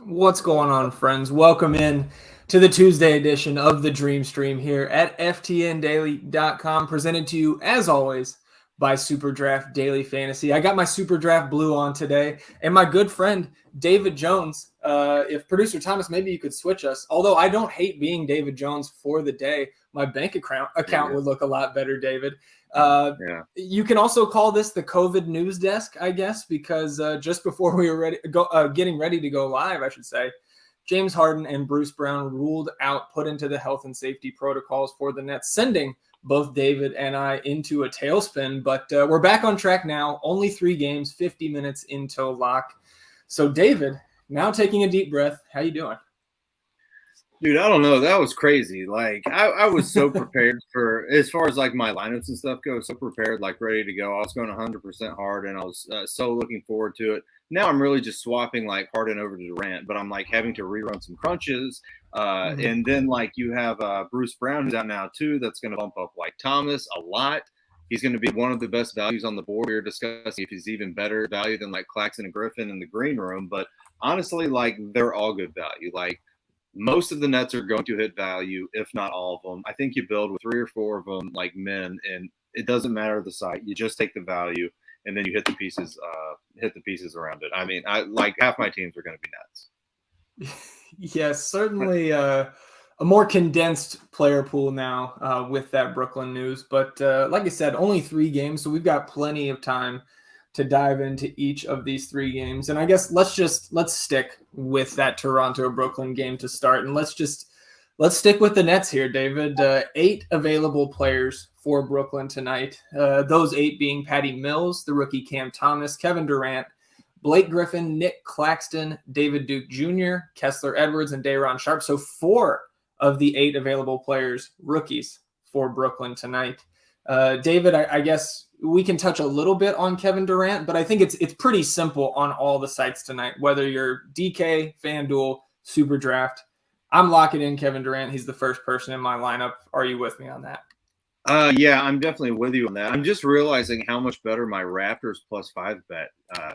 What's going on, friends? Welcome in to the Tuesday edition of the Dream Stream here at FTNDaily.com, presented to you, as always, by Superdraft Daily Fantasy. I got my Superdraft blue on today, and my good friend, David Jones. If Producer Thomas, maybe you could switch us. Although I don't hate being David Jones for the day. My bank account would look a lot better, David. You can also call this the COVID news desk, I guess, because just before we were getting ready to go live, I should say, James Harden and Bruce Brown ruled out, put into the health and safety protocols for the Nets, sending both David and I into a tailspin. But we're back on track now. Only 3 games, 50 minutes until lock. So, David, now taking a deep breath, how you doing? Dude, I don't know. That was crazy. Like, I was so prepared for, as far as like my lineups and stuff go, so prepared, like ready to go. I was going 100% hard, and I was so looking forward to it. Now I'm really just swapping like Harden over to Durant, but I'm like having to rerun some crunches. And then like you have Bruce Brown, who's out now too. That's going to bump up like Thomas a lot. He's going to be one of the best values on the board. We were discussing if he's even better value than like Claxton and Griffin in the green room. But honestly, like they're all good value. Like, most of the Nets are going to hit value, if not all of them. I think you build with 3 or 4 of them like men, and it doesn't matter the site. You just take the value, and then you hit the pieces around it. I mean, I like half my teams are going to be Nets. Yes, certainly a more condensed player pool now with that Brooklyn news. But like I said, only 3 games, so we've got plenty of time to dive into each of these 3 games. And I guess let's stick with that Toronto-Brooklyn game to start. And let's stick with the Nets here, David. 8 available players for Brooklyn tonight. Those 8 being Patty Mills, the rookie Cam Thomas, Kevin Durant, Blake Griffin, Nick Claxton, David Duke Jr., Kessler Edwards, and Day'Ron Sharpe. So 4 of the 8 available players, rookies for Brooklyn tonight. David, I guess we can touch a little bit on Kevin Durant, but I think it's pretty simple on all the sites tonight, whether you're DK, FanDuel, Superdraft. I'm locking in Kevin Durant. He's the first person in my lineup. Are you with me on that? Yeah, I'm definitely with you on that. I'm just realizing how much better my Raptors +5 bet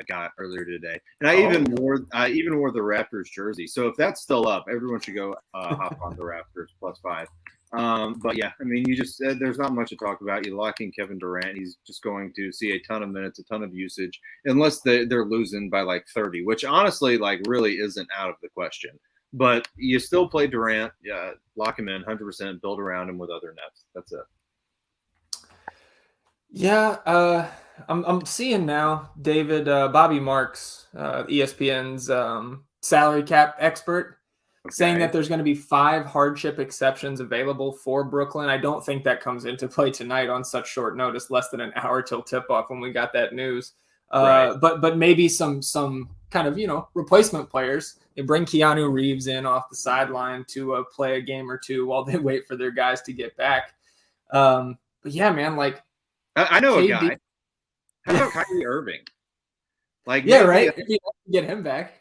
got earlier today, and I even wore the Raptors jersey. So if that's still up, everyone should go hop on the Raptors +5. But yeah, I mean, you just there's not much to talk about. You lock in Kevin Durant. He's just going to see a ton of minutes, a ton of usage, unless they're losing by like 30, which honestly, like, really isn't out of the question. But you still play Durant. Lock him in 100%. Build around him with other Nets. That's it. Yeah, I'm seeing now, David, Bobby Marks, ESPN's salary cap expert, saying that there's going to be 5 hardship exceptions available for Brooklyn. I don't think that comes into play tonight on such short notice, less than an hour till tip-off when we got that news. Right. But maybe some kind of, replacement players. They bring Keanu Reeves in off the sideline to play a game or 2 while they wait for their guys to get back. But yeah, man, like, I know KD, a guy. How about Kyrie Irving? Like, yeah, right. If you get him back.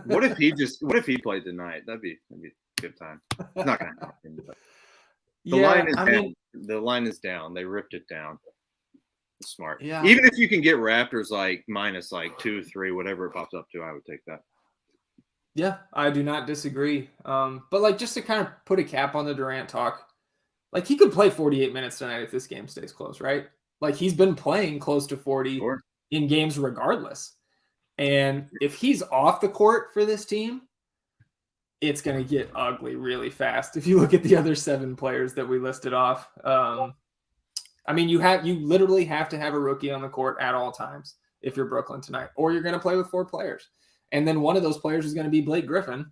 What if he played tonight? That'd be a good time. It's not going to happen. But the line is down. The line is down. They ripped it down. It's smart. Yeah. Even if you can get Raptors like minus like 2, 3, whatever it pops up to, I would take that. Yeah, I do not disagree. But like, just to kind of put a cap on the Durant talk, like, he could play 48 minutes tonight if this game stays close, right? Like, he's been playing close to 40 in games regardless. And if he's off the court for this team, it's going to get ugly really fast. If you look at the other 7 players that we listed off, I mean, you literally have to have a rookie on the court at all times if you're Brooklyn tonight, or you're going to play with 4 players. And then one of those players is going to be Blake Griffin,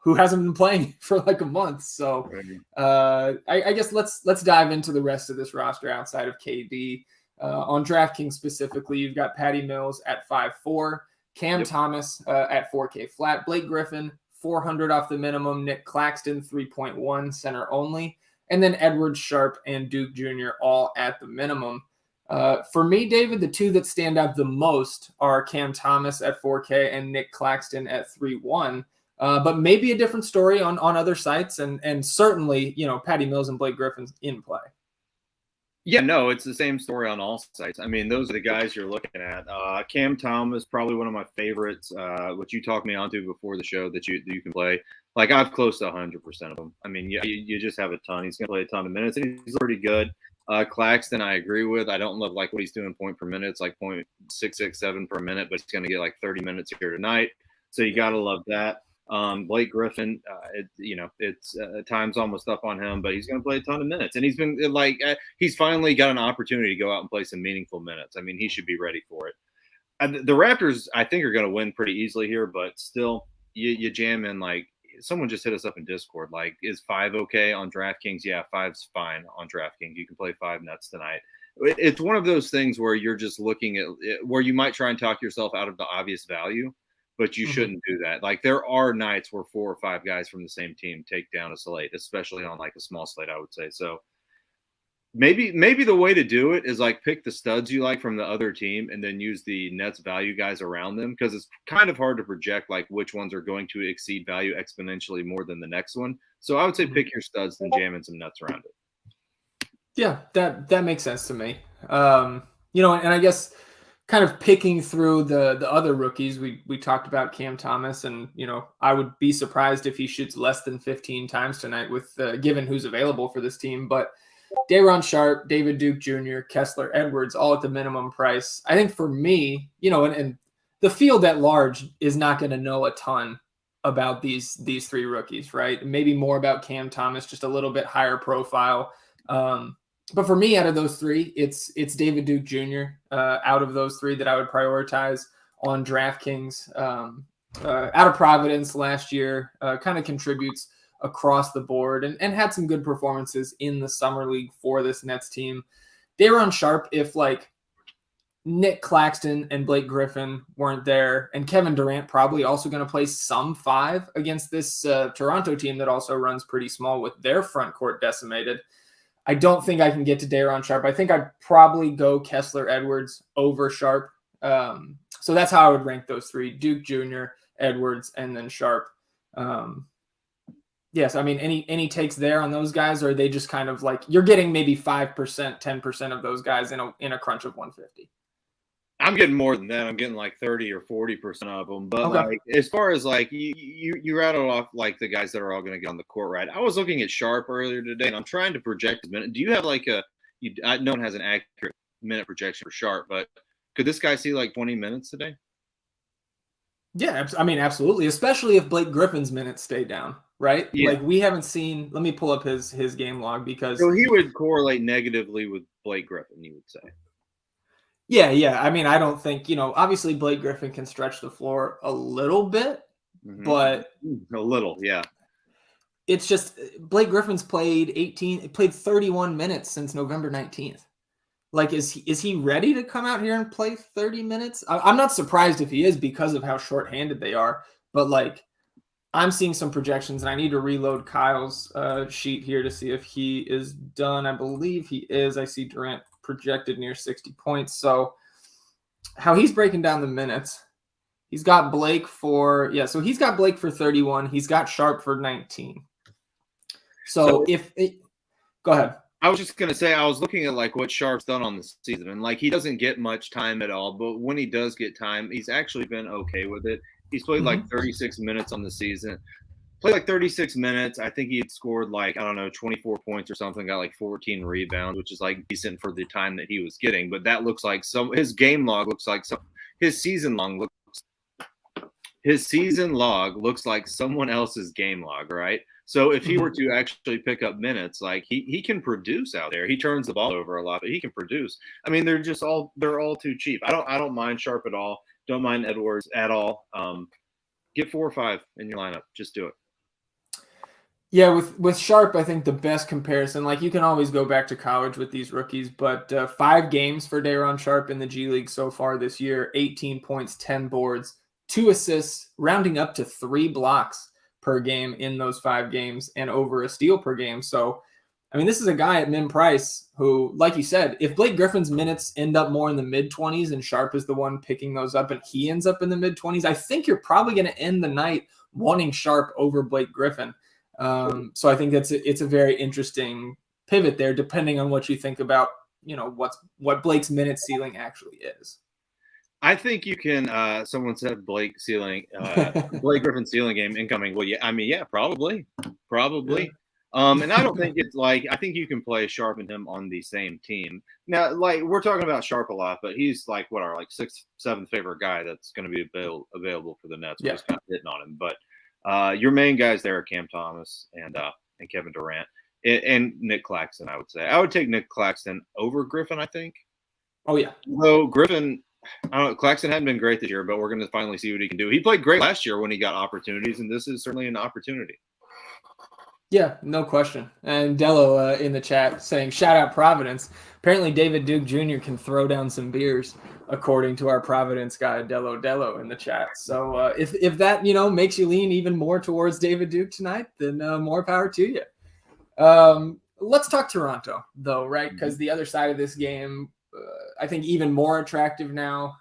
who hasn't been playing for like a month. So I guess let's dive into the rest of this roster outside of KD. On DraftKings specifically, you've got Patty Mills at 5'4", Cam Thomas at 4K flat, Blake Griffin 400 off the minimum, Nick Claxton 3.1 center only, and then Edwards, Sharpe, and Duke Jr. all at the minimum. For me, David, the two that stand out the most are Cam Thomas at 4K and Nick Claxton at 3-1. But maybe a different story on other sites, and certainly, Patty Mills and Blake Griffin's in play. Yeah, no, it's the same story on all sites. I mean, those are the guys you're looking at. Cam Thomas, probably one of my favorites, which you talked me onto before the show that you can play. Like, I've close to 100% of them. I mean, you just have a ton. He's going to play a ton of minutes, and he's pretty good. Claxton, I agree with. I don't love what he's doing point per minute. It's like 0.667 per minute, but he's going to get like 30 minutes here tonight. So you got to love that. Blake Griffin, it's time's almost up on him, but he's going to play a ton of minutes, and he's been he's finally got an opportunity to go out and play some meaningful minutes. I mean, he should be ready for it. The Raptors, I think, are going to win pretty easily here, but still, you jam in. Like, someone just hit us up in Discord. Like, is 5 okay on DraftKings? Yeah, 5's fine on DraftKings. You can play 5 Nets tonight. It's one of those things where you're just looking at where you might try and talk yourself out of the obvious value, but you shouldn't do that. Like, there are nights where 4 or 5 guys from the same team take down a slate, especially on like a small slate, I would say. So maybe the way to do it is like pick the studs you like from the other team and then use the Nets value guys around them, because it's kind of hard to project like which ones are going to exceed value exponentially more than the next one. So I would say pick your studs and jam in some Nets around it. Yeah, that makes sense to me. And I guess kind of picking through the other rookies, we talked about Cam Thomas, and I would be surprised if he shoots less than 15 times tonight with given who's available for this team. But Day'Ron Sharpe, David Duke Jr., Kessler Edwards, all at the minimum price. I think for me, and the field at large is not going to know a ton about these 3 rookies, right? Maybe more about Cam Thomas, just a little bit higher profile. But for me, out of those 3, it's David Duke Jr. Out of those 3 that I would prioritize on DraftKings. Out of Providence last year, kind of contributes across the board and had some good performances in the summer league for this Nets team. Day'Ron Sharpe, if like Nick Claxton and Blake Griffin weren't there, and Kevin Durant probably also going to play some 5 against this Toronto team that also runs pretty small with their front court decimated. I don't think I can get to Day'Ron Sharpe. I think I'd probably go Kessler Edwards over Sharpe. So that's how I would rank those 3: Duke Jr., Edwards, and then Sharpe. Yes, I mean, any takes there on those guys, or are they just kind of like you're getting maybe 5%, 10% of those guys in a crunch of 150? I'm getting more than that. I'm getting like 30 or 40% of them. But okay. Like, as far as like you rattled off like the guys that are all going to get on the court, right? I was looking at Sharpe earlier today, and I'm trying to project his minute. Do you have like no one has an accurate minute projection for Sharpe, but could this guy see like 20 minutes today? Yeah, I mean, absolutely, especially if Blake Griffin's minutes stay down, right? Yeah. Like, we haven't seen. Let me pull up his game log, because so he would correlate negatively with Blake Griffin, you would say. Yeah. I mean, I don't think, obviously Blake Griffin can stretch the floor a little bit, but a little, yeah. It's just Blake Griffin's played 31 minutes since November 19th. Like, is he ready to come out here and play 30 minutes? I'm not surprised if he is, because of how shorthanded they are. But like, I'm seeing some projections, and I need to reload Kyle's sheet here to see if he is done. I believe he is. I see Durant projected near 60 points. So how he's breaking down the minutes, he's got Blake for 31. He's got Sharpe for 19. So go ahead. I was just going to say, I was looking at like what Sharpe's done on the season, and like he doesn't get much time at all, but when he does get time, he's actually been okay with it. He's played like 36 minutes on the season. Played like 36 minutes. I think he had scored like, 24 points or something, got like 14 rebounds, which is like decent for the time that he was getting. But that looks like his game log looks like his season log looks like someone else's game log, right? So if he were to actually pick up minutes, like he can produce out there. He turns the ball over a lot, but he can produce. I mean, they're all too cheap. I don't mind Sharpe at all. Don't mind Edwards at all. Get 4 or 5 in your lineup. Just do it. Yeah, with Sharpe, I think the best comparison, like you can always go back to college with these rookies, but 5 games for Day'Ron Sharpe in the G League so far this year, 18 points, 10 boards, 2 assists, rounding up to 3 blocks per game in those 5 games, and over a steal per game. So I mean, this is a guy at min price who, like you said, if Blake Griffin's minutes end up more in the mid-20s and Sharp is the one picking those up and he ends up in the mid-20s, I think you're probably going to end the night wanting Sharp over Blake Griffin. So I think it's a very interesting pivot there, depending on what you think about, what Blake's minute ceiling actually is. I think you can. Someone said Blake Griffin's ceiling game incoming. Well, yeah, I mean, yeah, probably. Yeah. And I don't think it's like, I think you can play Sharp and him on the same team. Now, like, we're talking about Sharp a lot, but he's like our sixth, seventh favorite guy that's going to be available for the Nets. We're just kind of hitting on him. But your main guys there are Cam Thomas and Kevin Durant and Nick Claxton, I would say. I would take Nick Claxton over Griffin, I think. Oh, yeah. Though Griffin, I don't know, Claxton hadn't been great this year, but we're going to finally see what he can do. He played great last year when he got opportunities, and this is certainly an opportunity. Yeah, no question. And Dello in the chat saying, shout out Providence. Apparently David Duke Jr. can throw down some beers, according to our Providence guy, Dello in the chat. So if that, makes you lean even more towards David Duke tonight, then more power to you. Let's talk Toronto, though, right? Because the other side of this game, I think even more attractive now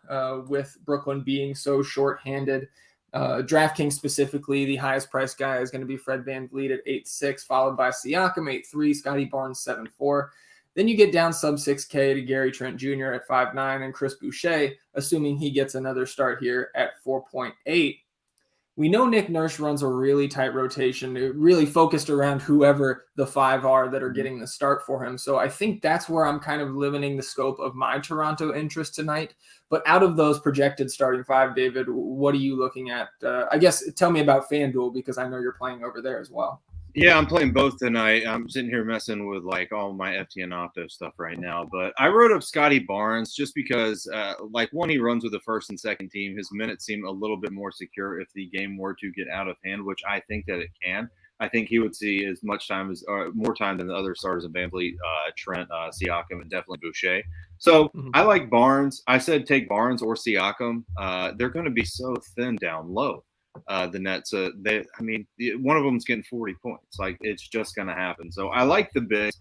with Brooklyn being so shorthanded. DraftKings specifically, the highest priced guy is going to be Fred VanVleet at 8.6, followed by Siakam 8.3, Scotty Barnes 7.4. Then you get down sub 6K to Gary Trent Jr. at 5.9 and Chris Boucher, assuming he gets another start here at 4.8. We know Nick Nurse runs a really tight rotation, really focused around whoever the five are that are getting the start for him. So I think that's where I'm kind of limiting the scope of my Toronto interest tonight. But out of those projected starting five, David, what are you looking at? I guess tell me about FanDuel, because I know you're playing over there as well. Yeah, I'm playing both tonight. I'm sitting here messing with all my FTN Opto stuff right now. But I wrote up Scotty Barnes just because, one, he runs with the first and second team. His minutes seem a little bit more secure if the game were to get out of hand, which I think that it can. I think he would see as much time more time than the other starters in VanVleet, Trent, Siakam, and definitely Boucher. So I like Barnes. I said take Barnes or Siakam. They're going to be so thin down low. The Nets, one of them's getting 40 points. It's just going to happen. So I like the bigs,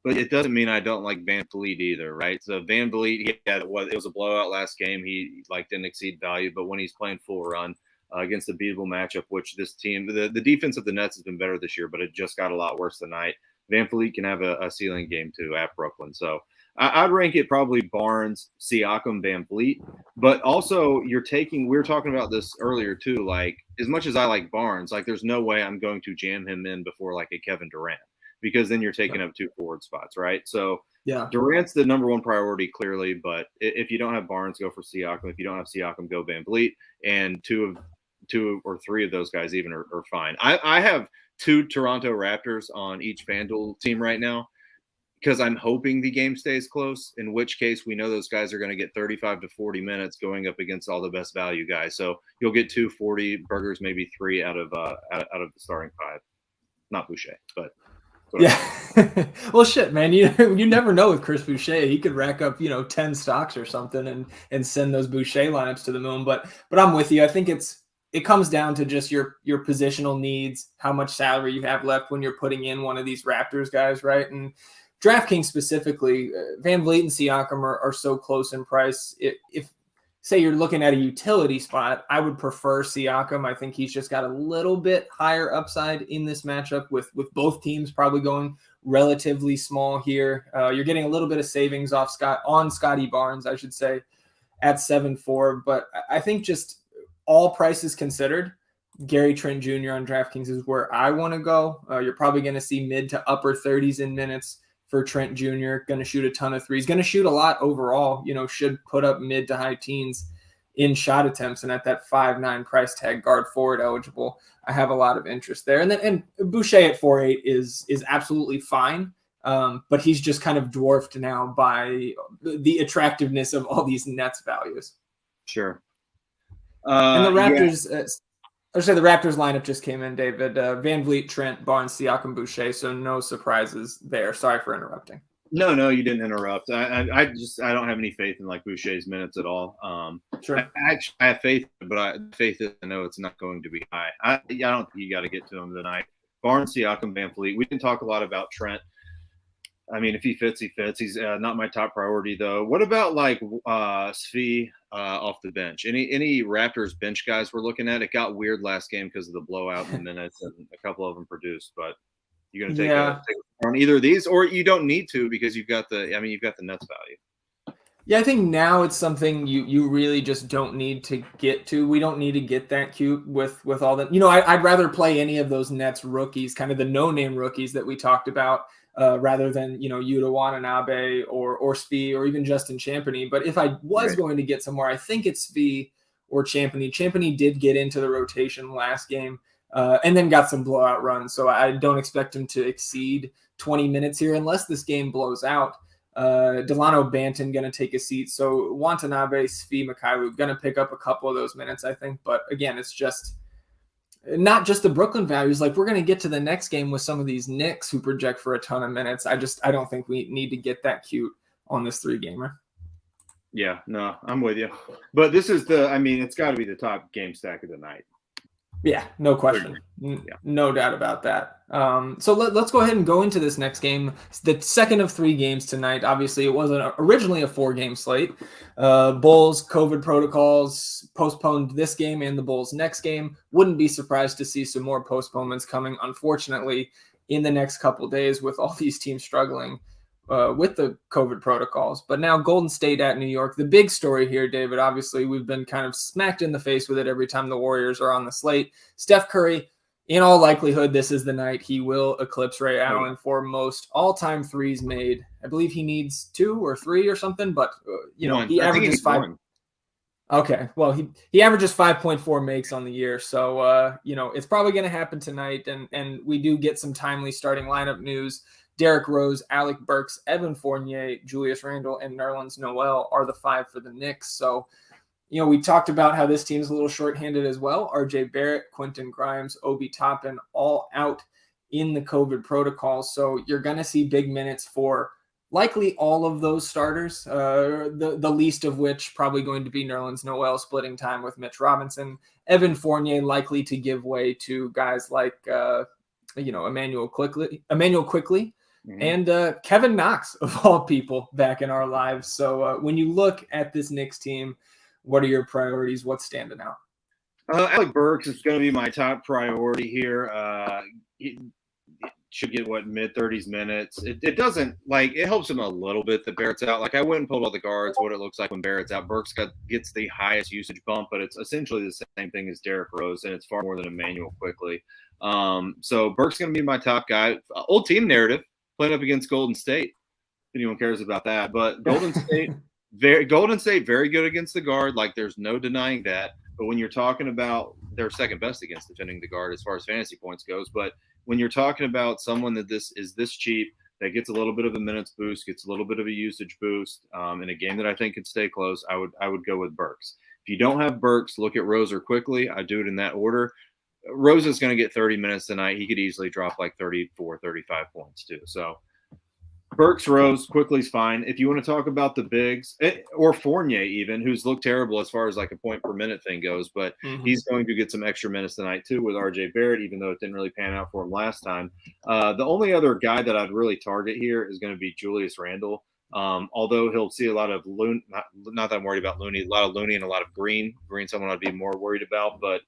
but it doesn't mean I don't like VanVleet either, right? So VanVleet, it was a blowout last game. He didn't exceed value, but when he's playing full run against a beatable matchup, which this team, the defense of the Nets has been better this year, but it just got a lot worse tonight. VanVleet can have a ceiling game too at Brooklyn. So I'd rank it probably Barnes, Siakam, VanVleet. But also we were talking about this earlier too, as much as I like Barnes, there's no way I'm going to jam him in before a Kevin Durant, because then you're taking up two forward spots, right? So yeah, Durant's the number one priority clearly, but if you don't have Barnes, go for Siakam. If you don't have Siakam, go VanVleet. And two or three of those guys even are fine. I have two Toronto Raptors on each FanDuel team right now, because I'm hoping the game stays close, in which case we know those guys are going to get 35 to 40 minutes going up against all the best value guys. So you'll get 240 burgers, maybe three out of the starting five. Not Boucher, but yeah. Well, shit, man, you never know with Chris Boucher. He could rack up 10 stocks or something and send those Boucher lineups to the moon. But I'm with you. I think it comes down to just your positional needs, how much salary you have left when you're putting in one of these Raptors guys, right? And DraftKings specifically, VanVleet and Siakam are so close in price. If say you're looking at a utility spot, I would prefer Siakam. I think he's just got a little bit higher upside in this matchup with both teams probably going relatively small here. You're getting a little bit of savings off Scotty Barnes, I should say, at 7.4. But I think just all prices considered, Gary Trent Jr. on DraftKings is where I want to go. You're probably going to see mid to upper 30s in minutes for Trent Jr., going to shoot a ton of threes, going to shoot a lot overall, should put up mid to high teens in shot attempts. And at that 5.9 price tag, guard forward eligible, I have a lot of interest there. And Boucher at 4.8 is absolutely fine. But he's just kind of dwarfed now by the attractiveness of all these Nets values. Sure. And the Raptors, the Raptors lineup just came in, David. VanVleet, Trent, Barnes, Siakam, Boucher. So no surprises there. Sorry for interrupting. No, you didn't interrupt. I don't have any faith in Boucher's minutes at all. Sure. I have faith, but I know it's not going to be high. I don't think you got to get to him tonight. Barnes, Siakam, VanVleet. We didn't talk a lot about Trent. I mean, if he fits, he fits. He's not my top priority though. What about like Svi off the bench? Any Raptors bench guys we're looking at? It got weird last game because of the blowout in the minutes, and a couple of them produced. But you're going to take a on either of these, or you don't need to because you've got the Nets value. Yeah, I think now it's something you really just don't need to get to. We don't need to get that cute with all that. I'd rather play any of those Nets rookies, kind of the no-name rookies that we talked about, rather than, Yuta Watanabe or Svi or even Justin Champagnie. But if I was going to get somewhere, I think it's Svi or Champagnie. Champagnie did get into the rotation last game and then got some blowout runs. So I don't expect him to exceed 20 minutes here unless this game blows out. Delano Banton going to take a seat. So Watanabe, Svi, Mykhailiuk going to pick up a couple of those minutes, I think. But again, it's just not just the Brooklyn values. Like, we're going to get to the next game with some of these Knicks who project for a ton of minutes. I don't think we need to get that cute on this 3-gamer. Yeah, no, I'm with you. But this is it's got to be the top game stack of the night. Yeah, no question. No doubt about that. So let's go ahead and go into this next game. It's the second of 3 games tonight. Obviously, it wasn't originally a 4-game slate. Bulls COVID protocols postponed this game and the Bulls' next game. Wouldn't be surprised to see some more postponements coming, unfortunately, in the next couple of days with all these teams struggling with the COVID protocols. But now Golden State at New York. The big story here, David, obviously we've been kind of smacked in the face with it every time the Warriors are on the slate. Steph Curry, in all likelihood, this is the night he will eclipse Ray Allen for most all-time threes made. I believe he needs 2 or 3 or something, but he averages 5. Okay, well, he averages 5.4 makes on the year, so it's probably going to happen tonight, and we do get some timely starting lineup news. Derrick Rose, Alec Burks, Evan Fournier, Julius Randle, and Nerlens Noel are the 5 for the Knicks. So, we talked about how this team's a little shorthanded as well. RJ Barrett, Quentin Grimes, Obi Toppin, all out in the COVID protocols. So you're going to see big minutes for likely all of those starters, the least of which probably going to be Nerlens Noel splitting time with Mitch Robinson. Evan Fournier likely to give way to guys like, Emmanuel Quickly. Mm-hmm. And Kevin Knox, of all people, back in our lives. So when you look at this Knicks team, what are your priorities? What's standing out? Alec Burks is going to be my top priority here. He should get mid-30s minutes. It doesn't it helps him a little bit that Barrett's out. Like, I went and pulled all the guards, what it looks like when Barrett's out. Burks gets the highest usage bump, but it's essentially the same thing as Derrick Rose, and it's far more than Emmanuel Quickly. So Burks going to be my top guy. Old team narrative. Playing up against Golden State, if anyone cares about that. But Golden State, very good against the guard. Like, there's no denying that. But when you're talking about, they're second best against defending the guard as far as fantasy points goes. But when you're talking about someone that is this cheap, that gets a little bit of a minutes boost, gets a little bit of a usage boost, in a game that I think could stay close, I would go with Burks. If you don't have Burks, look at Rose or Quickly. I do it in that order. Rose is going to get 30 minutes tonight. He could easily drop like 34, 35 points too. So Burks, Rose, Quickly's fine. If you want to talk about the bigs, or Fournier even, who's looked terrible as far as like a point per minute thing goes, but he's going to get some extra minutes tonight too with RJ Barrett, even though it didn't really pan out for him last time. The only other guy that I'd really target here is going to be Julius Randle. Although he'll see a lot of Looney, not that I'm worried about Looney, a lot of Looney and a lot of Green. Green, someone I'd be more worried about, but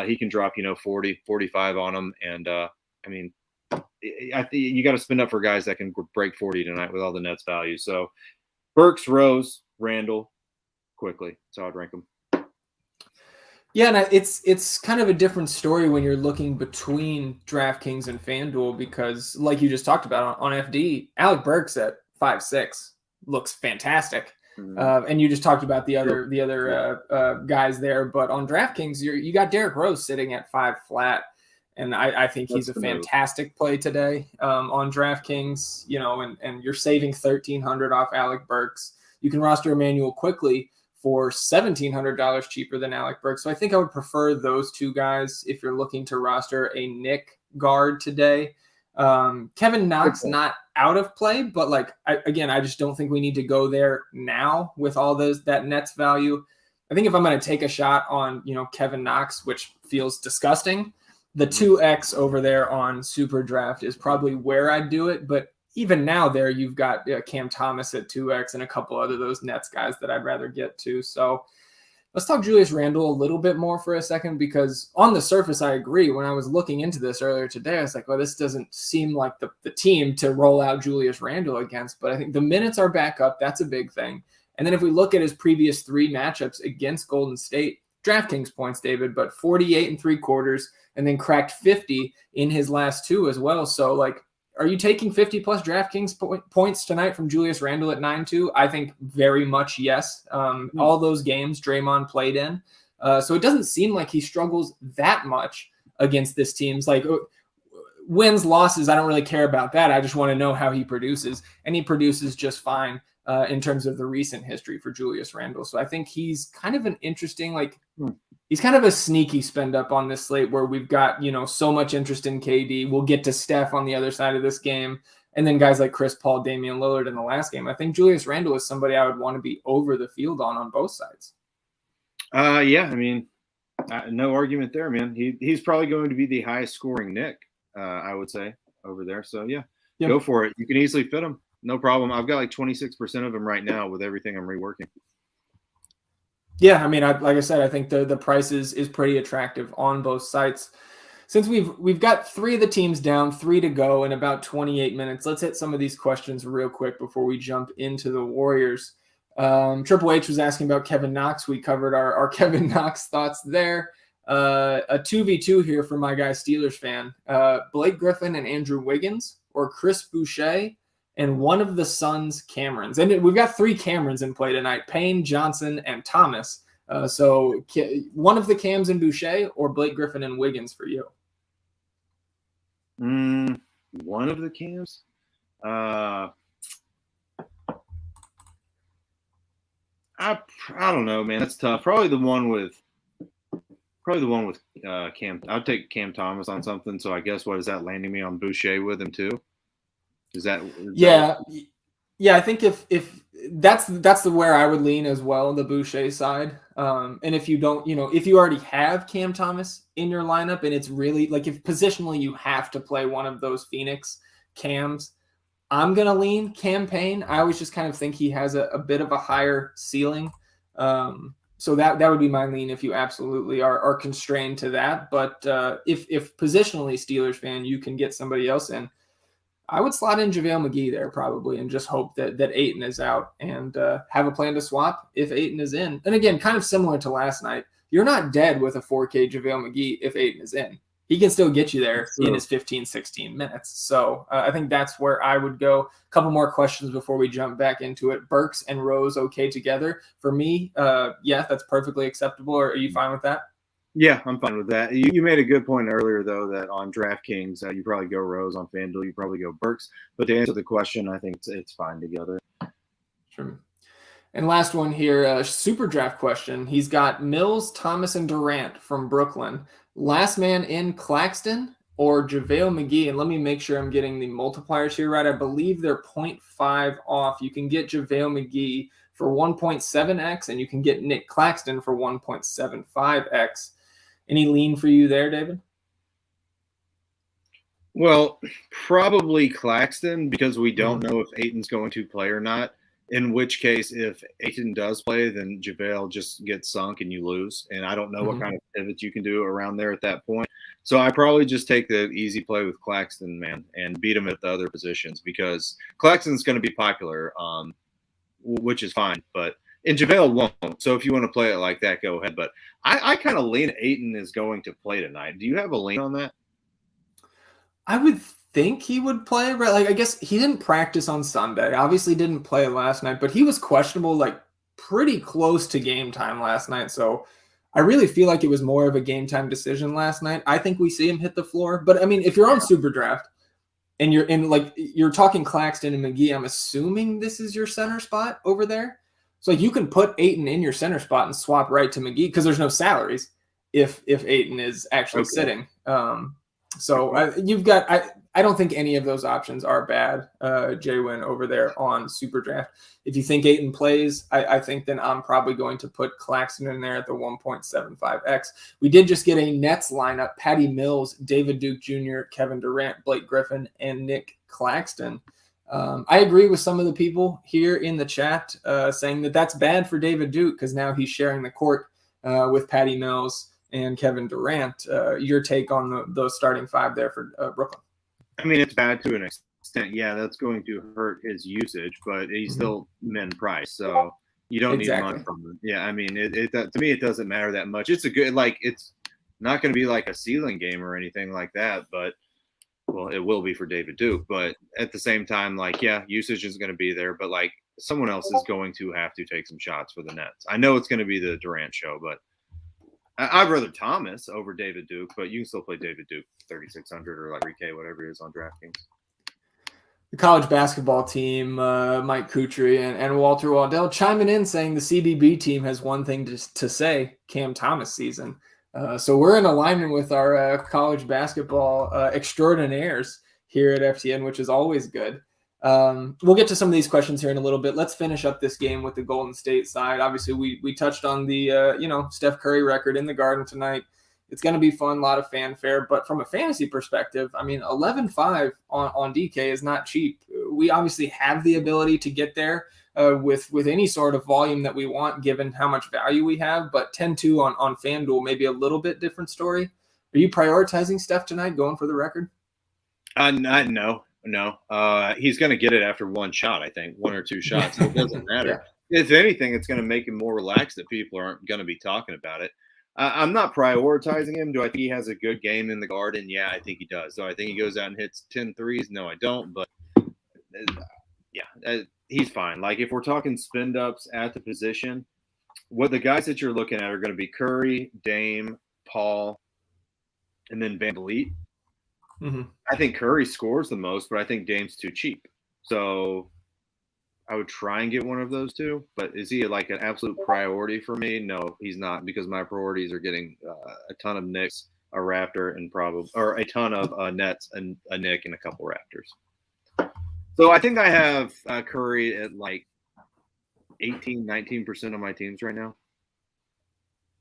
he can drop, 40, 45 on him. And I think you got to spin up for guys that can break 40 tonight with all the Nets value. So Burks, Rose, Randle, Quickly. So I'd rank them. Yeah, and it's kind of a different story when you're looking between DraftKings and FanDuel because, like you just talked about on FD, Alec Burks at 5'6" looks fantastic. And you just talked about the other guys there, but on DraftKings, you got Derrick Rose sitting at 5 flat, and I think he's a fantastic play today on DraftKings. And you're saving $1,300 off Alec Burks. You can roster Emmanuel Quickly for $1,700 cheaper than Alec Burks. So I think I would prefer those two guys if you're looking to roster a Nick guard today. Kevin Knox not out of play, but I just don't think we need to go there now with all that Nets value. I think if I'm going to take a shot on, Kevin Knox, which feels disgusting, the 2X over there on Superdraft is probably where I'd do it. But even now there you've got Cam Thomas at 2x and a couple other those Nets guys that I'd rather get to. So let's talk Julius Randle a little bit more for a second, because on the surface, I agree. When I was looking into this earlier today, I was like, well, this doesn't seem like the team to roll out Julius Randle against. But I think the minutes are back up. That's a big thing. And then if we look at his previous 3 matchups against Golden State, DraftKings points, David, but 48 3/4, and then cracked 50 in his last 2 as well. So, like, are you taking 50 plus DraftKings points tonight from Julius Randle at 9-2? I think very much yes. All those games Draymond played in. So it doesn't seem like he struggles that much against this team's like wins, losses. I don't really care about that. I just want to know how he produces, and he produces just fine in terms of the recent history for Julius Randle. So I think he's kind of an interesting, he's kind of a sneaky spend up on this slate where we've got, so much interest in KD. We'll get to Steph on the other side of this game. And then guys like Chris Paul, Damian Lillard in the last game. I think Julius Randle is somebody I would want to be over the field on both sides. Yeah, I mean, no argument there, man. He's probably going to be the highest scoring Nick, I would say, over there. So, yeah, Go for it. You can easily fit him. No problem. I've got like 26% of him right now with everything I'm reworking. Yeah, I mean, like I said, I think the price is pretty attractive on both sites. Since we've got 3 of the teams down, 3 to go in about 28 minutes, let's hit some of these questions real quick before we jump into the Warriors. Triple H was asking about Kevin Knox. We covered our Kevin Knox thoughts there. A 2v2 here for my guy Steelers fan. Blake Griffin and Andrew Wiggins, or Chris Boucher and one of the Suns' Camerons. And we've got 3 Camerons in play tonight: Payne, Johnson, and Thomas. So one of the Cams and Boucher, or Blake Griffin and Wiggins for you? One of the Cams? I don't know, man. That's tough. Probably the one with Cam. I'll take Cam Thomas on something. So I guess what is that landing me on Boucher with him too? Yeah. I think if that's the where I would lean as well, the Boucher side. And if you don't, if you already have Cam Thomas in your lineup and it's really like if positionally you have to play one of those Phoenix Cams, I'm going to lean Cam Payne. I always just kind of think he has a bit of a higher ceiling. So that would be my lean if you absolutely are constrained to that. But if positionally Steelers fan, you can get somebody else in, I would slot in JaVale McGee there probably and just hope that Ayton is out and have a plan to swap if Ayton is in. And again, kind of similar to last night, you're not dead with a 4K JaVale McGee if Ayton is in. He can still get you there in his 15, 16 minutes. So I think that's where I would go. A couple more questions before we jump back into it. Burks and Rose okay together? For me, yeah, that's perfectly acceptable. Are you fine with that? Yeah, I'm fine with that. You made a good point earlier, though, that on DraftKings, you probably go Rose. On FanDuel, you probably go Burks. But to answer the question, I think it's fine together. Sure. And last one here, Superdraft question. He's got Mills, Thomas, and Durant from Brooklyn. Last man in, Claxton or JaVale McGee? And let me make sure I'm getting the multipliers here right. I believe they're 0.5 off. You can get JaVale McGee for 1.7x, and you can get Nick Claxton for 1.75x. Any lean for you there, David? Well, probably Claxton, because we don't know if Ayton's going to play or not. In which case, if Ayton does play, then JaVale just gets sunk and you lose. And I don't know what kind of pivots you can do around there at that point. So I probably just take the easy play with Claxton, man, and beat him at the other positions, because Claxton's going to be popular, which is fine. But and JaVale won't. So if you want to play it like that, go ahead. But I kind of lean Ayton is going to play tonight. Do you have a lean on that? I would think he would play, right? Like, I guess he didn't practice on Sunday. Obviously didn't play last night, but he was questionable, like pretty close to game time last night. So I really feel like it was more of a game time decision last night. I think we see him hit the floor. But I mean, if you're on Superdraft and you're talking Claxton and McGee, I'm assuming this is your center spot over there. So like you can put Ayton in your center spot and swap right to McGee because there's no salaries if Ayton is actually sitting. So you've got I don't think any of those options are bad, J-Win over there on Superdraft. If you think Ayton plays, I think then I'm probably going to put Claxton in there at the 1.75x. We did just get a Nets lineup: Patty Mills, David Duke Jr., Kevin Durant, Blake Griffin, and Nick Claxton. I agree with some of the people here in the chat saying that that's bad for David Duke because now he's sharing the court with Patty Mills and Kevin Durant. Your take on those starting five there for Brooklyn? I mean, it's bad to an extent. Yeah, that's going to hurt his usage, but he's still min price, so you don't need much from him. Yeah, I mean, to me, it doesn't matter that much. It's a good, like, it's not going to be like a ceiling game or anything like that, but well, it will be for David Duke. But at the same time, like, yeah, usage is going to be there, but like someone else is going to have to take some shots for the Nets. I know it's going to be the Durant show, but I'd rather Thomas over David Duke, but you can still play David Duke 3,600 or like 3K, whatever it is on DraftKings. The college basketball team, Mike Kutry and Walter Waddell chiming in saying the CBB team has one thing to say, Cam Thomas season. So we're in alignment with our college basketball extraordinaires here at FTN, which is always good. We'll get to some of these questions here in a little bit. Let's finish up this game with the Golden State side. Obviously, we touched on the Steph Curry record in the Garden tonight. It's going to be fun, a lot of fanfare. But from a fantasy perspective, I mean, 11-5 on DK is not cheap. We obviously have the ability to get there with any sort of volume that we want, given how much value we have. But 10-2 on FanDuel, maybe a little bit different story. Are you prioritizing Steph tonight, going for the record? No. He's going to get it after one shot, I think, one or two shots. It doesn't matter. Yeah. If anything, it's going to make him more relaxed that people aren't going to be talking about it. I'm not prioritizing him. Do I think he has a good game in the Garden? Yeah, I think he does. Do I think he goes out and hits 10 threes? No, I don't. But, he's fine. Like, if we're talking spin-ups at the position, what the guys that you're looking at are going to be Curry, Dame, Paul, and then Van Vliet. Mm-hmm. I think Curry scores the most, but I think Dame's too cheap. So I would try and get one of those two. But is he like an absolute priority for me? No, he's not, because my priorities are getting a ton of Knicks, a Raptor, and a ton of Nets and a Knick and a couple Raptors. So I think I have Curry at like 19% of my teams right now.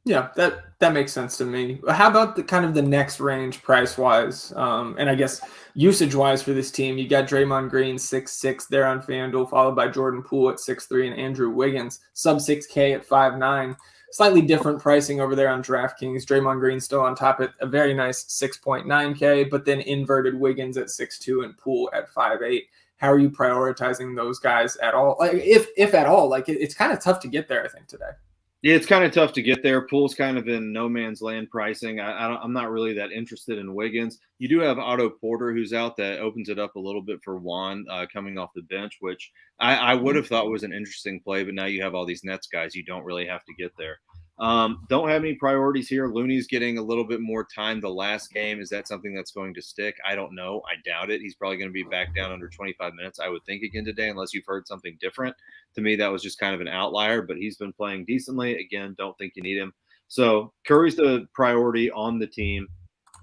Yeah, that makes sense to me. How about the next range price wise, and I guess usage wise for this team? You got Draymond Green 6'6" there on FanDuel, followed by Jordan Poole at 6'3" and Andrew Wiggins sub 6K at 5'9". Slightly different pricing over there on DraftKings. Draymond Green still on top at a very nice 6.9K, but then inverted Wiggins at 6'2" and Poole at 5'8". How are you prioritizing those guys at all? Like, if at all, like it's kind of tough to get there, I think, today. Yeah, it's kind of tough to get there. Poole's kind of in no man's land pricing. I'm not really that interested in Wiggins. You do have Otto Porter, who's out, that opens it up a little bit for Juan coming off the bench, which I would have thought was an interesting play. But now you have all these Nets guys. You don't really have to get there. Don't have any priorities here. Looney's getting a little bit more time the last game. Is that something that's going to stick? I don't know. I doubt it. He's probably going to be back down under 25 minutes, I would think, again today, unless you've heard something different. To me, that was just kind of an outlier, but he's been playing decently. Again, don't think you need him. So Curry's the priority on the team.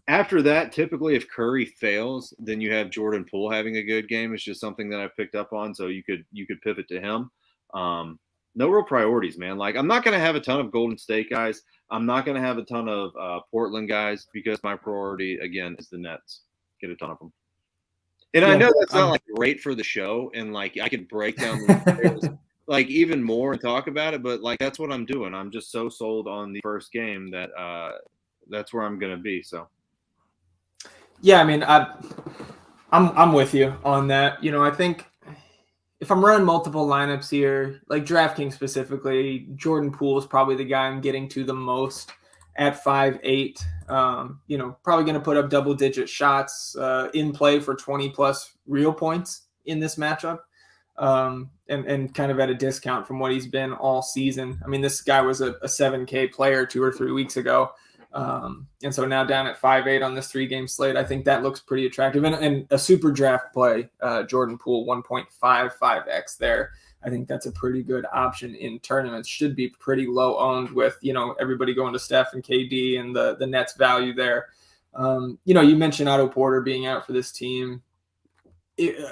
After that, typically if Curry fails, then you have Jordan Poole having a good game. It's just something that I picked up on, so you could pivot to him. No real priorities, man. Like, I'm not going to have a ton of Golden State guys. I'm not going to have a ton of Portland guys, because my priority, again, is the Nets. Get a ton of them. And I know that's not like great for the show, and like I could break down the players, like even more and talk about it, but like that's what I'm doing. I'm just so sold on the first game that that's where I'm going to be. So, yeah, I mean, I'm with you on that. You know, I think if I'm running multiple lineups here, like DraftKings specifically, Jordan Poole is probably the guy I'm getting to the most at 5'8". Probably going to put up double-digit shots in play for 20-plus real points in this matchup, and kind of at a discount from what he's been all season. I mean, this guy was a 7K player 2 or 3 weeks ago, and so now down at 5'8" on this 3-game slate. I think that looks pretty attractive. And a super draft play, Jordan Poole 1.55x there. I think that's a pretty good option in tournaments. Should be pretty low owned with, everybody going to Steph and KD and the Nets value there. You mentioned Otto Porter being out for this team.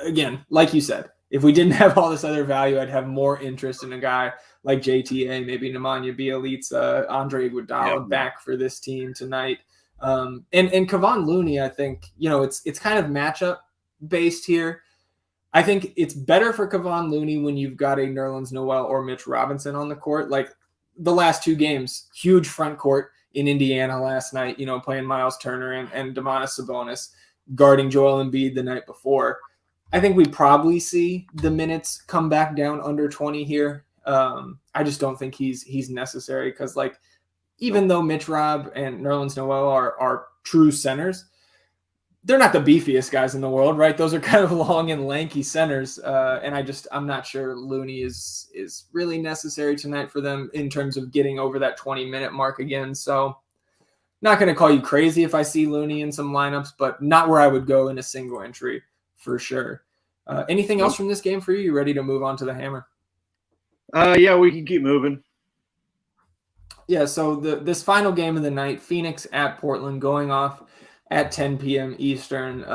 Again, like you said, if we didn't have all this other value, I'd have more interest in a guy like JTA, maybe Nemanja Bjelica, Andre Iguodala back for this team tonight. And Kevon Looney, I think, it's kind of matchup based here. I think it's better for Kevon Looney when you've got a Nerlens Noel or Mitch Robinson on the court. Like the last 2 games, huge front court in Indiana last night, playing Miles Turner and Domantas Sabonis guarding Joel Embiid the night before. I think we probably see the minutes come back down under 20 here. I just don't think he's necessary because, like, even though Mitch Rob and Nerlens Noel are true centers, they're not the beefiest guys in the world, right? Those are kind of long and lanky centers. And I'm not sure Looney is really necessary tonight for them in terms of getting over that 20-minute mark again. So not going to call you crazy if I see Looney in some lineups, but not where I would go in a single entry for sure. Anything else from this game for you? You ready to move on to the hammer? Yeah, we can keep moving. Yeah, so this final game of the night, Phoenix at Portland, going off at 10 p.m. Eastern.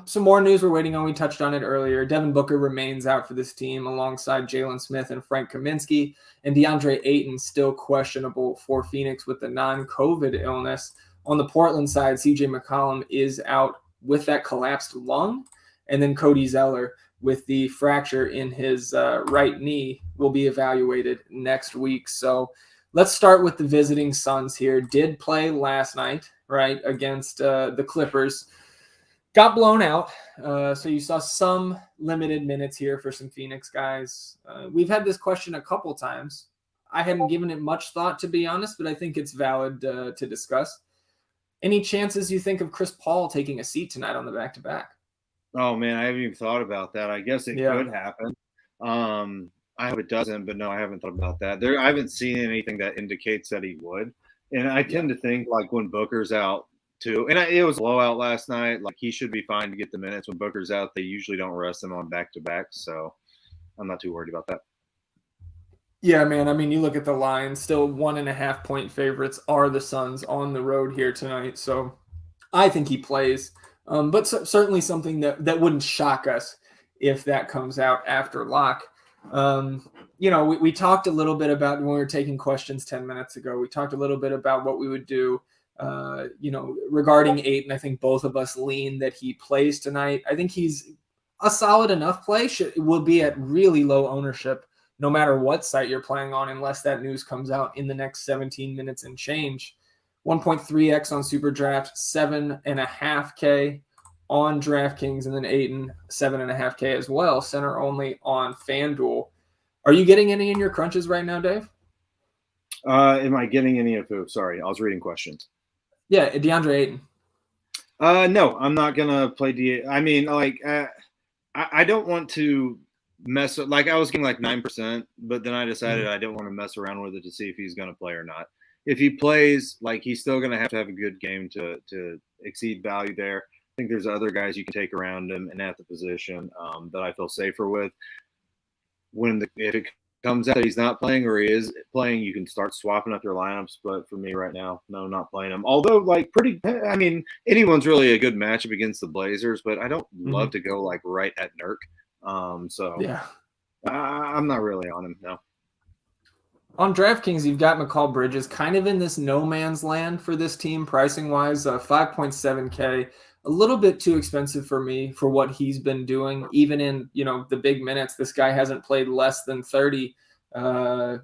Some more news we're waiting on. We touched on it earlier. Devin Booker remains out for this team alongside Jalen Smith and Frank Kaminsky, and DeAndre Ayton still questionable for Phoenix with the non-COVID illness. On the Portland side, CJ McCollum is out with that collapsed lung, and then Cody Zeller with the fracture in his right knee will be evaluated next week. So let's start with the visiting Suns here. Did play last night, right, against the Clippers. Got blown out. So you saw some limited minutes here for some Phoenix guys. We've had this question a couple times. I hadn't given it much thought, to be honest, but I think it's valid to discuss. Any chances you think of Chris Paul taking a seat tonight on the back-to-back? Oh, man, I haven't even thought about that. I guess it could happen. I hope it doesn't, but no, I haven't thought about that. I haven't seen anything that indicates that he would. And I tend to think, like, when Booker's out too, and it was a blowout last night, like, he should be fine to get the minutes. When Booker's out, they usually don't rest him on back-to-back, so I'm not too worried about that. Yeah, man, I mean, you look at the line, still 1.5-point favorites are the Suns on the road here tonight, so I think he plays. But certainly something that wouldn't shock us if that comes out after lock. We talked a little bit about when we were taking questions 10 minutes ago. We talked a little bit about what we would do, regarding Ayton. I think both of us lean that he plays tonight. I think he's a solid enough play. Will be at really low ownership, no matter what site you're playing on, unless that news comes out in the next 17 minutes and change. 1.3x on Superdraft, 7.5K on DraftKings, and then Ayton 7.5K as well, center only on FanDuel. Are you getting any in your crunches right now, Dave? Am I getting any of who? Sorry, I was reading questions. Yeah, DeAndre Ayton. No, I'm not gonna play I mean, like, I don't want to mess up. Like, I was getting like 9%, but then I decided I didn't want to mess around with it to see if he's gonna play or not. If he plays, like, he's still gonna have to have a good game to exceed value there. I think there's other guys you can take around him and at the position that I feel safer with. If it comes out that he's not playing or he is playing, you can start swapping up your lineups. But for me right now, no, not playing him. Although, like, anyone's really a good matchup against the Blazers, but I don't love to go, like, right at Nurk. So yeah, I'm not really on him, no. On DraftKings, you've got Mccall Bridges kind of in this no man's land for this team pricing-wise, 5.7K. A little bit too expensive for me for what he's been doing. Even in, the big minutes, this guy hasn't played less than 30 at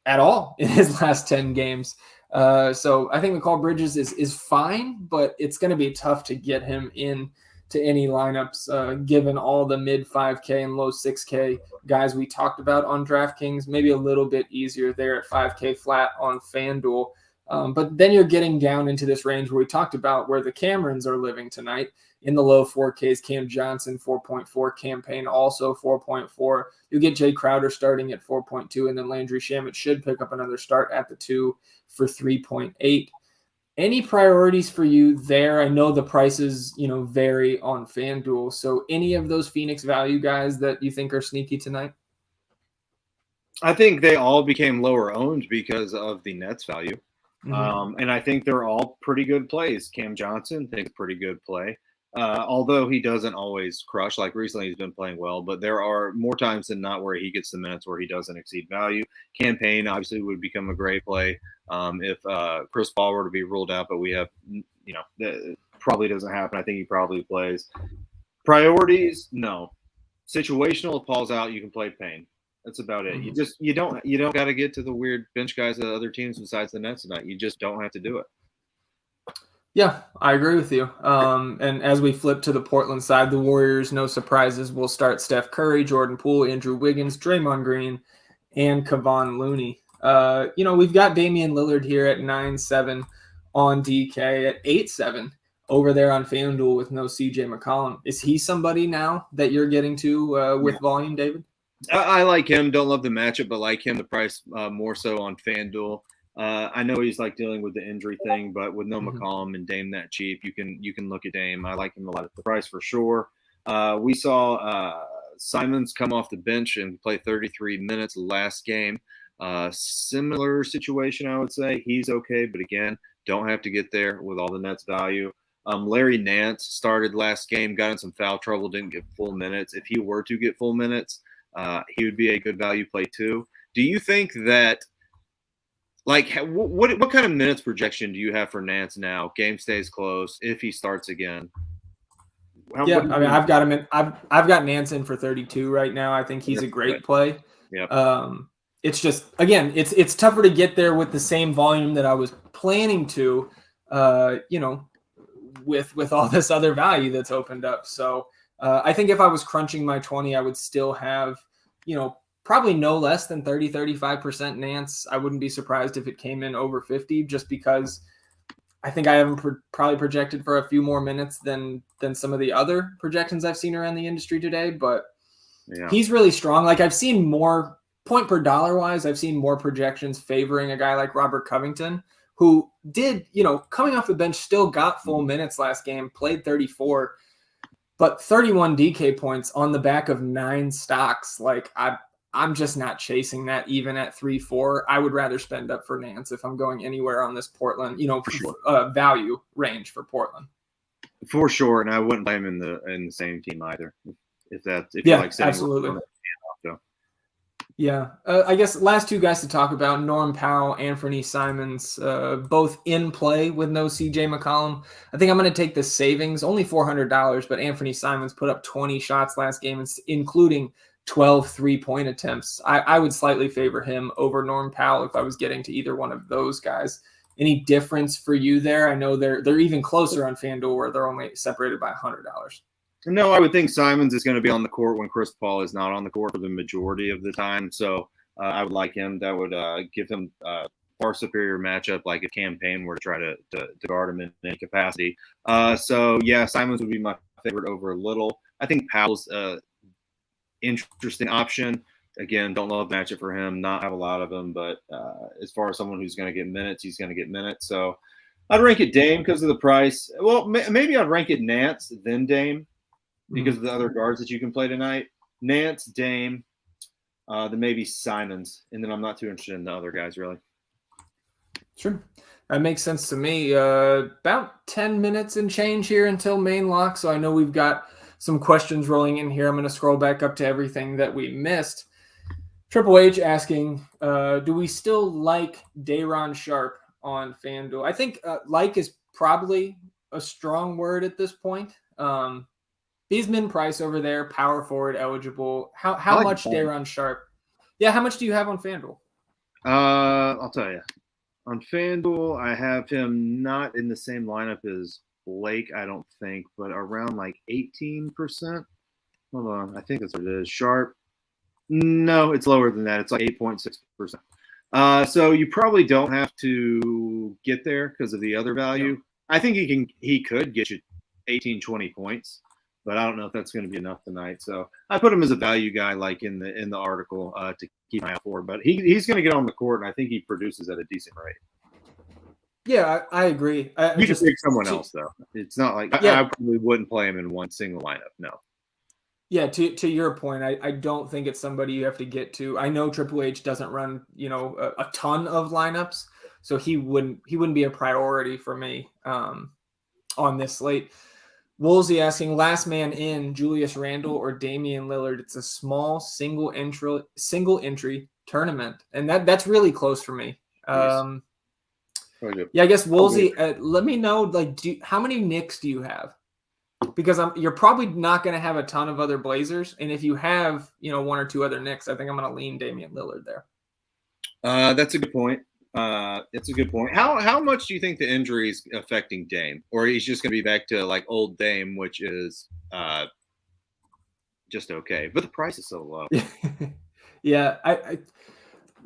all in his last 10 games. So I think Mccall Bridges is fine, but it's going to be tough to get him in to any lineups, given all the mid 5K and low 6K guys we talked about on DraftKings. Maybe a little bit easier there at 5K flat on FanDuel. But then you're getting down into this range where we talked about where the Camerons are living tonight in the low 4Ks. Cam Johnson, 4.4. Campaign also 4.4. You'll get Jay Crowder starting at 4.2, and then Landry Shamet should pick up another start at the 2 for 3.8. Any priorities for you there? I know the prices, vary on FanDuel. So any of those Phoenix value guys that you think are sneaky tonight? I think they all became lower owned because of the Nets value. And I think they're all pretty good plays. Cam Johnson, I think, a pretty good play. Although he doesn't always crush, like recently he's been playing well, but there are more times than not where he gets the minutes where he doesn't exceed value. Campaign obviously would become a great play if Chris Paul were to be ruled out, but we have, that probably doesn't happen. I think he probably plays. Priorities, no. Situational, if Paul's out, you can play Payne. That's about it. Mhm. You don't got to get to the weird bench guys of other teams besides the Nets tonight. You just don't have to do it. Yeah, I agree with you. And as we flip to the Portland side, the Warriors, no surprises, will start Steph Curry, Jordan Poole, Andrew Wiggins, Draymond Green, and Kevon Looney. We've got Damian Lillard here at 9-7 on DK, at 8-7 over there on FanDuel with no CJ McCollum. Is he somebody now that you're getting to with volume, David? I like him. Don't love the matchup, but like him. The price more so on FanDuel. I know he's like dealing with the injury thing, but with no McCollum and Dame that cheap, you can look at Dame. I like him a lot at the price for sure. We saw Simons come off the bench and play 33 minutes last game. Similar situation, I would say. He's okay, but again, don't have to get there with all the Nets value. Larry Nance started last game, got in some foul trouble, didn't get full minutes. If he were to get full minutes, he would be a good value play too. Do you think that, like, what kind of minutes projection do you have for Nance now? Game stays close if he starts again. I've got him in. I've got Nance in for 32 right now. I think he's a great play. Yep. It's just, again, it's tougher to get there with the same volume that I was planning to, with all this other value that's opened up. So I think if I was crunching my 20, I would still have, probably no less than 35% Nance. I wouldn't be surprised if it came in over 50, just because I think I haven't probably projected for a few more minutes than some of the other projections I've seen around the industry today. But he's really strong. Like, I've seen more point per dollar wise, I've seen more projections favoring a guy like Robert Covington, who did, coming off the bench, still got full minutes last game, played 34, but 31 DK points on the back of 9 stocks. Like, I'm just not chasing that even at 3-4. I would rather spend up for Nance if I'm going anywhere on this Portland, value range for Portland. For sure, and I wouldn't play him in the same team either. If you like sitting absolutely. Yeah, I guess last two guys to talk about, Norm Powell, Anthony Simons, both in play with no CJ McCollum. I think I'm going to take the savings, only $400, but Anthony Simons put up 20 shots last game, including 12 3-point attempts. I would slightly favor him over Norm Powell if I was getting to either one of those guys. Any difference for you there? I know they're even closer on FanDuel, where they're only separated by $100. No, I would think Simons is going to be on the court when Chris Paul is not on the court for the majority of the time. So I would like him. That would give him a far superior matchup, like if Cam Payne were to try to guard him in any capacity. Simons would be my favorite over Little. I think Powell's interesting option. Again, don't love matchup for him. Not have a lot of them, but as far as someone who's going to get minutes, he's going to get minutes. So I'd rank it Dame because of the price. Well, maybe I'd rank it Nance, then Dame, because of the other guards that you can play tonight. Nance, Dame, then maybe Simons, and then I'm not too interested in the other guys, really. Sure. That makes sense to me. About 10 minutes and change here until main lock, so I know we've got some questions rolling in here. I'm going to scroll back up to everything that we missed. Triple H asking, do we still like Day'Ron Sharpe on FanDuel? I think like is probably a strong word at this point. He's min price over there, power forward eligible. How much Day'Ron Sharpe? Yeah, how much do you have on FanDuel? I'll tell you. On FanDuel, I have him not in the same lineup as Blake, I don't think, but around like 18%. Hold on, I think that's what it is. Sharpe. No, it's lower than that. It's like 8.6%. So you probably don't have to get there because of the other value. Yeah. I think he could get you 18, 20 points. But I don't know if that's going to be enough tonight. So I put him as a value guy, like in the article, to keep an eye out for. But he's going to get on the court, and I think he produces at a decent rate. Yeah, I agree. You just pick someone else, though. It's not like I probably wouldn't play him in one single lineup. No. Yeah, to your point, I don't think it's somebody you have to get to. I know Triple H doesn't run, a ton of lineups, so he wouldn't be a priority for me on this slate. Woolsey asking, last man in, Julius Randle or Damian Lillard? It's a small single entry tournament, and that's really close for me. I guess Woolsey, let me know, how many Knicks do you have? because you're probably not going to have a ton of other Blazers. And if you have, one or two other Knicks, I think I'm going to lean Damian Lillard there. That's a good point. It's a good point. How much do you think the injury is affecting Dame, or he's just going to be back to like old Dame, which is just okay, but the price is so low. Yeah,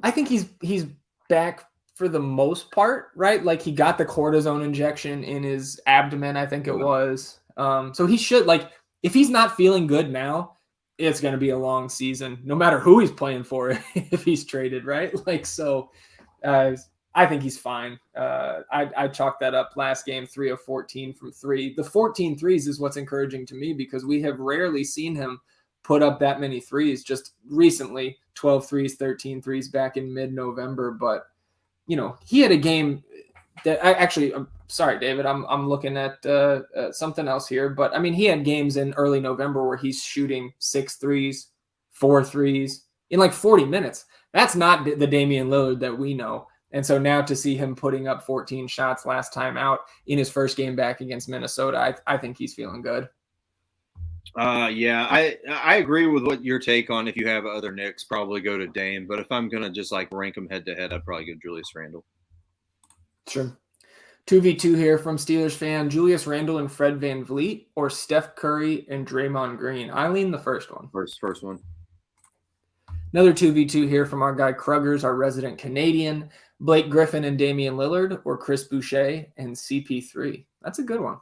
I think he's back for the most part, right? Like he got the cortisone injection in his abdomen, I think it was. So he should, like, if he's not feeling good now, it's going to be a long season, no matter who he's playing for if he's traded, right? Like, so I think he's fine. I chalked that up last game, 3 of 14 from 3. The 14 threes is what's encouraging to me because we have rarely seen him put up that many threes. Just recently, 12 threes, 13 threes back in mid-November. But, he had a game that I'm sorry, David, I'm looking at something else here. But, I mean, he had games in early November where he's shooting 6 threes, 4 threes in like 40 minutes. That's not the Damian Lillard that we know. And so now to see him putting up 14 shots last time out in his first game back against Minnesota, I think he's feeling good. Yeah, I agree with what your take on if you have other Knicks, probably go to Dame. But if I'm going to just like rank them head to head, I'd probably go Julius Randle. Sure. 2v2 here from Steelers fan, Julius Randle and Fred VanVleet or Steph Curry and Draymond Green. I lean the first one. First one. Another 2v2 here from our guy Kruggers, our resident Canadian. Blake Griffin and Damian Lillard or Chris Boucher and CP3. That's a good one.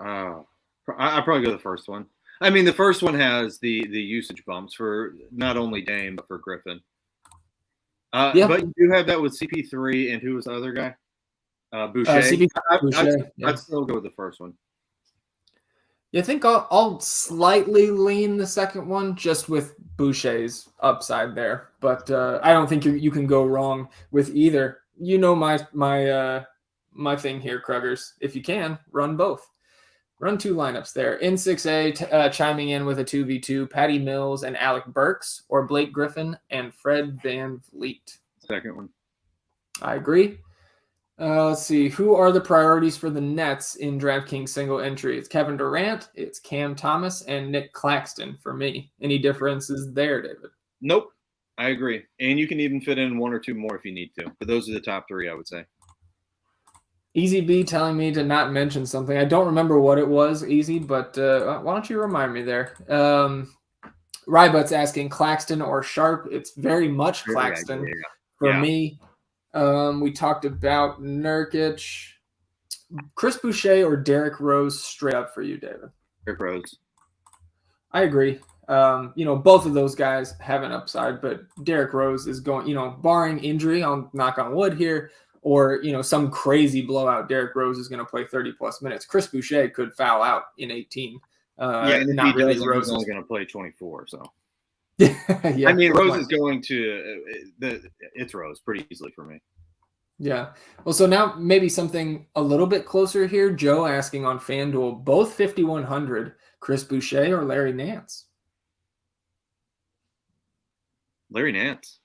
I'd probably go the first one. I mean, the first one has the usage bumps for not only Dame, but for Griffin. But you do have that with CP3 and who was the other guy? Boucher. I'd still go with the first one. You think I'll slightly lean the second one just with Boucher's upside there, but I don't think you can go wrong with either. My thing here, Kruggers. If you can, run both. Run 2 lineups there. In 6A, chiming in with a 2v2, Patty Mills and Alec Burks or Blake Griffin and Fred VanVleet. Second one. I agree. Let's see. Who are the priorities for the Nets in DraftKings single entry? It's Kevin Durant, it's Cam Thomas, and Nick Claxton for me. Any differences there, David? Nope. I agree. And you can even fit in 1 or 2 more if you need to. But those are the top 3, I would say. Easy B telling me to not mention something. I don't remember what it was, Easy, but why don't you remind me there? Rybut's asking Claxton or Sharp. It's very much Claxton for me. We talked about Nurkic. Chris Boucher or Derrick Rose straight up for you, David? Derrick Rose. I agree. Both of those guys have an upside, but Derrick Rose is going, barring injury, I'll knock on wood here, or, some crazy blowout, Derrick Rose is going to play 30-plus minutes. Chris Boucher could foul out in 18. And not really. Rose is only going to play 24, so. Yeah, I mean, Rose is going to it's Rose pretty easily for me. Yeah. Well, so now maybe something a little bit closer here. Joe asking on FanDuel, both 5,100, Chris Boucher or Larry Nance? Larry Nance.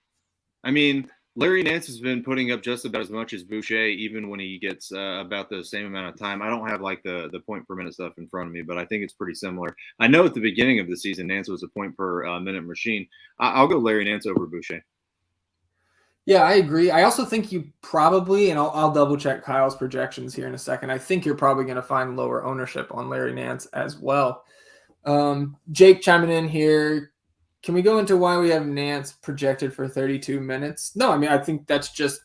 I mean, Larry Nance has been putting up just about as much as Boucher, even when he gets about the same amount of time. I don't have like the point per minute stuff in front of me, but I think it's pretty similar. I know at the beginning of the season, Nance was a point per minute machine. I'll go Larry Nance over Boucher. Yeah, I agree. I also think you probably, and I'll double check Kyle's projections here in a second. I think you're probably going to find lower ownership on Larry Nance as well. Jake chiming in here. Can we go into why we have Nance projected for 32 minutes? No, I mean, I think that's just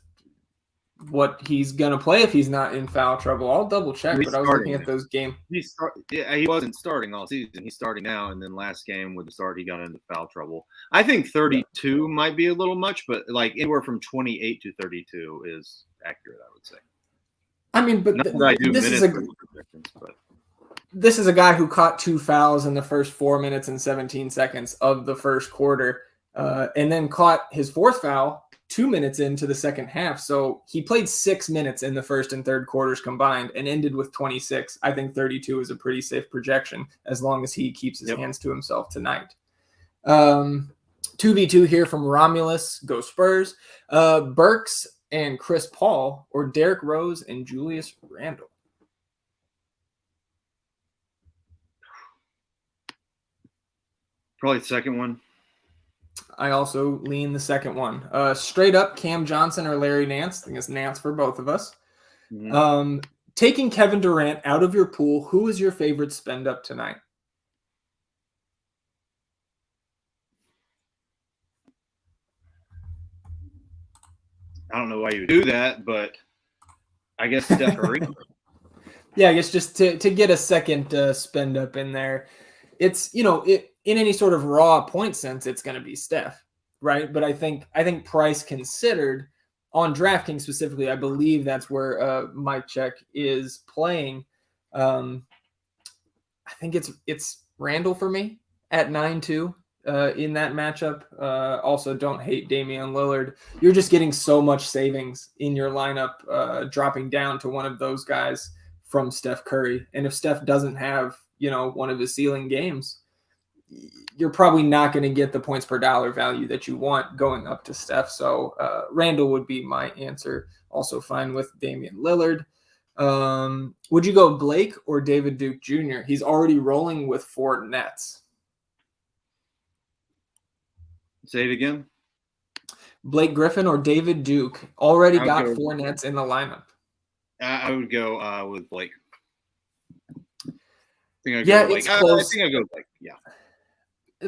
what he's going to play if he's not in foul trouble. I'll double check, but I was looking at those games. He wasn't starting all season. He's starting now, and then last game with the start, he got into foul trouble. I think 32 might be a little much, but like anywhere from 28 to 32 is accurate, I would say. I mean, but this is a guy who caught 2 fouls in the first 4 minutes and 17 seconds of the first quarter, and then caught his 4th foul 2 minutes into the second half. So he played 6 minutes in the first and third quarters combined and ended with 26. I think 32 is a pretty safe projection as long as he keeps his hands to himself tonight. 2v2 here from Romulus. Go Spurs. Burks and Chris Paul, or Derrick Rose and Julius Randle? Probably the second one. I also lean the second one. Straight up, Cam Johnson or Larry Nance. I think it's Nance for both of us. Mm-hmm. Taking Kevin Durant out of your pool, who is your favorite spend up tonight? I don't know why you would do that, but I guess Steph Curry. Yeah, I guess just to get a second spend up in there. It's, in any sort of raw point sense, it's going to be Steph, right? But I think price considered on DraftKings specifically, I believe that's where Mike Check is playing. I think it's Randle for me at 9-2 in that matchup. Also, don't hate Damian Lillard. You're just getting so much savings in your lineup, dropping down to one of those guys from Steph Curry. And if Steph doesn't have, one of his ceiling games, you're probably not going to get the points per dollar value that you want going up to Steph. So Randle would be my answer. Also fine with Damian Lillard. Would you go Blake or David Duke Jr.? He's already rolling with 4 nets. Say it again. Blake Griffin or David Duke already got 4 nets in the lineup. I would go with Blake. It's close. I think I'd go Blake. Yeah.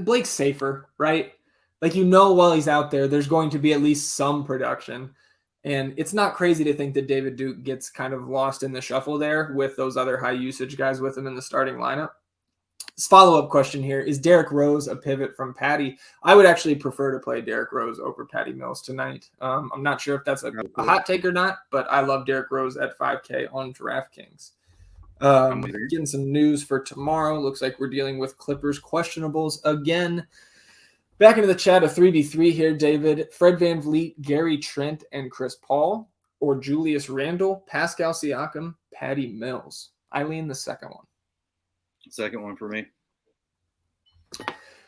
Blake's safer, right? Like, while he's out there, there's going to be at least some production. And it's not crazy to think that David Duke gets kind of lost in the shuffle there with those other high usage guys with him in the starting lineup. This follow-up question here, is Derrick Rose a pivot from Patty? I would actually prefer to play Derrick Rose over Patty Mills tonight. I'm not sure if that's a hot take or not, but I love Derrick Rose at 5K on DraftKings. Getting some news for tomorrow. Looks like we're dealing with Clippers questionables again. Back into the chat, a 3v3 here, David. Fred VanVleet, Gary Trent, and Chris Paul, or Julius Randle, Pascal Siakam, Patty Mills. I lean the second one. Second one for me.